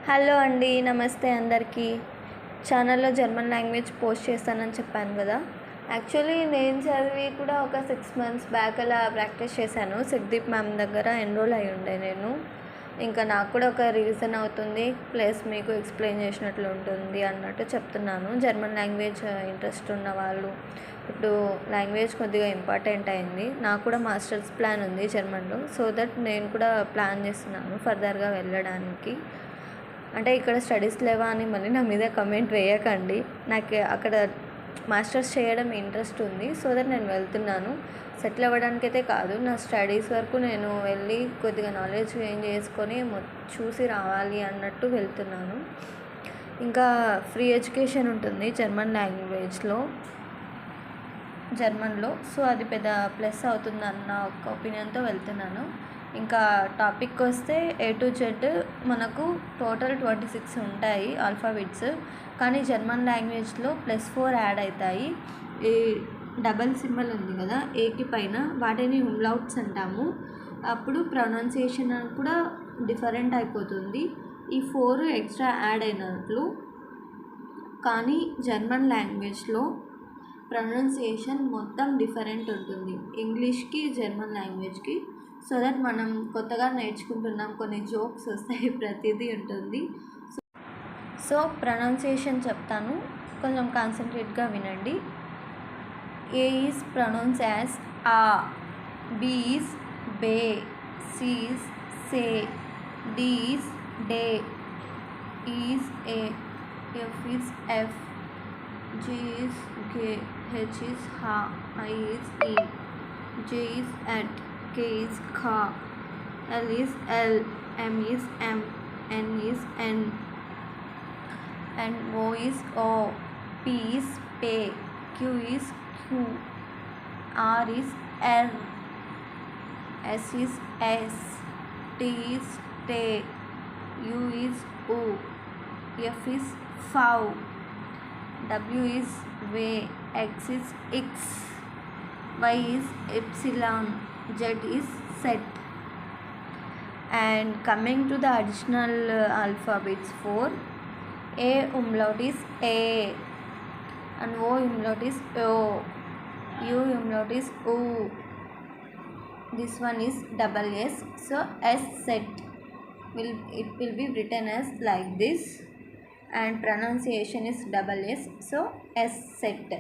Hello అండి, నమస్తే అందరికీ. ఛానల్లో జర్మన్ లాంగ్వేజ్ పోస్ట్ చేస్తానని చెప్పాను కదా. యాక్చువల్లీ నేను చదివి కూడా ఒక 6 months బ్యాక్ అలా ప్రాక్టీస్ చేశాను. సిగ్దీప్ మ్యామ్ దగ్గర ఎన్రోల్ అయి ఉండే నేను. ఇంకా నాకు కూడా ఒక రీజన్ అవుతుంది, ప్లస్ మీకు ఎక్స్ప్లెయిన్ చేసినట్లు ఉంటుంది అన్నట్టు చెప్తున్నాను. జర్మన్ లాంగ్వేజ్ ఇంట్రెస్ట్ ఉన్న వాళ్ళు, ఇప్పుడు లాంగ్వేజ్ కొద్దిగా ఇంపార్టెంట్ అయింది. నాకు కూడా మాస్టర్స్ ప్లాన్ ఉంది జర్మన్లో. సో దట్ నేను కూడా ప్లాన్ చేస్తున్నాను ఫర్దర్గా వెళ్ళడానికి. అంటే ఇక్కడ స్టడీస్ లేవా అని మళ్ళీ నా మీద కమెంట్ వేయకండి. నాకు అక్కడ మాస్టర్స్ చేయడం ఇంట్రెస్ట్ ఉంది. సో దట్ నేను వెళ్తున్నాను. సెటిల్ అవ్వడానికైతే కాదు, నా స్టడీస్ వరకు నేను వెళ్ళి కొద్దిగా నాలెడ్జ్ గెయిన్ చేసుకొని చూసి రావాలి అన్నట్టు వెళ్తున్నాను. ఇంకా ఫ్రీ ఎడ్యుకేషన్ ఉంటుంది జర్మన్లో. సో అది పెద్ద ప్లస్ అవుతుందన్న ఒక ఒపీనియన్తో వెళ్తున్నాను. ఇంకా టాపిక్ వస్తే A to Z మనకు టోటల్ 26 ఉంటాయి ఆల్ఫాబెట్స్. కానీ జర్మన్ లాంగ్వేజ్లో +4 యాడ్ అవుతాయి. ఈ డబల్ సింబల్ ఉంది కదా ఏకి పైన, వాటిని umlauts అంటాము. అప్పుడు ప్రొనౌన్సియేషన్ కూడా డిఫరెంట్ అయిపోతుంది. ఈ 4 ఎక్స్ట్రా యాడ్ అయినట్లు. కానీ జర్మన్ లాంగ్వేజ్లో ప్రొనౌన్సియేషన్ మొత్తం డిఫరెంట్ ఉంటుంది ఇంగ్లీష్కి జర్మన్ లాంగ్వేజ్కి. సో దట్ మనం కొత్తగా నేర్చుకుంటున్నాం, కొన్ని జోక్స్ వస్తాయి, ప్రతిదీ ఉంటుంది. సో ప్రొనౌన్సియేషన్ చెప్తాను, కొంచెం కాన్సన్ట్రేట్గా వినండి. A is pronounced as A, B is be, C is say, D is de, E is a, F is f, G is g, H is ha, I is e, J is at, K is ka, L is l, M is m, N is n, and O is o, P is pe, Q is q, R is r, S is s, T is te, U is u, F is fau, W is we, X is x, Y is epsilon, Z is set. And coming to the additional alphabets 4, A umlaut is A, and O umlaut is O, U umlaut is U. This one is double S, so S set it will be written as like this, and pronunciation is double S, so S set.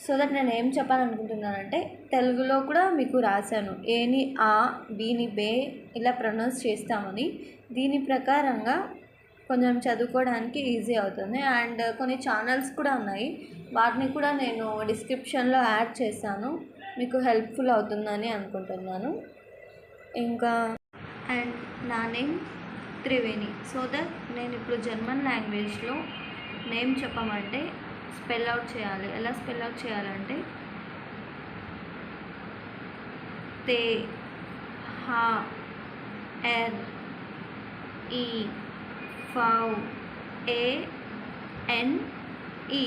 So that నేను ఏం చెప్పాలనుకుంటున్నానంటే, తెలుగులో కూడా మీకు రాశాను, ఏని ఆ, బీని బే ఇలా pronounce చేస్తామని. దీని ప్రకారంగా కొంచెం చదువుకోవడానికి ఈజీ అవుతుంది. అండ్ కొన్ని ఛానల్స్ కూడా ఉన్నాయి, వాటిని కూడా నేను డిస్క్రిప్షన్లో యాడ్ చేశాను, మీకు హెల్ప్ఫుల్ అవుతుందని అనుకుంటున్నాను. ఇంకా అండ్ నా నేమ్ త్రివేణి. సో దట్ నేను ఇప్పుడు జర్మన్ లాంగ్వేజ్లో నేమ్ చెప్పమంటే స్పెల్ అవుట్ చేయాలి. ఎలా స్పెల్ అవుట్ చేయాలంటే తే, హా, ఎర్, ఈ, ఫౌ, ఏ, ఎన్, ఈ.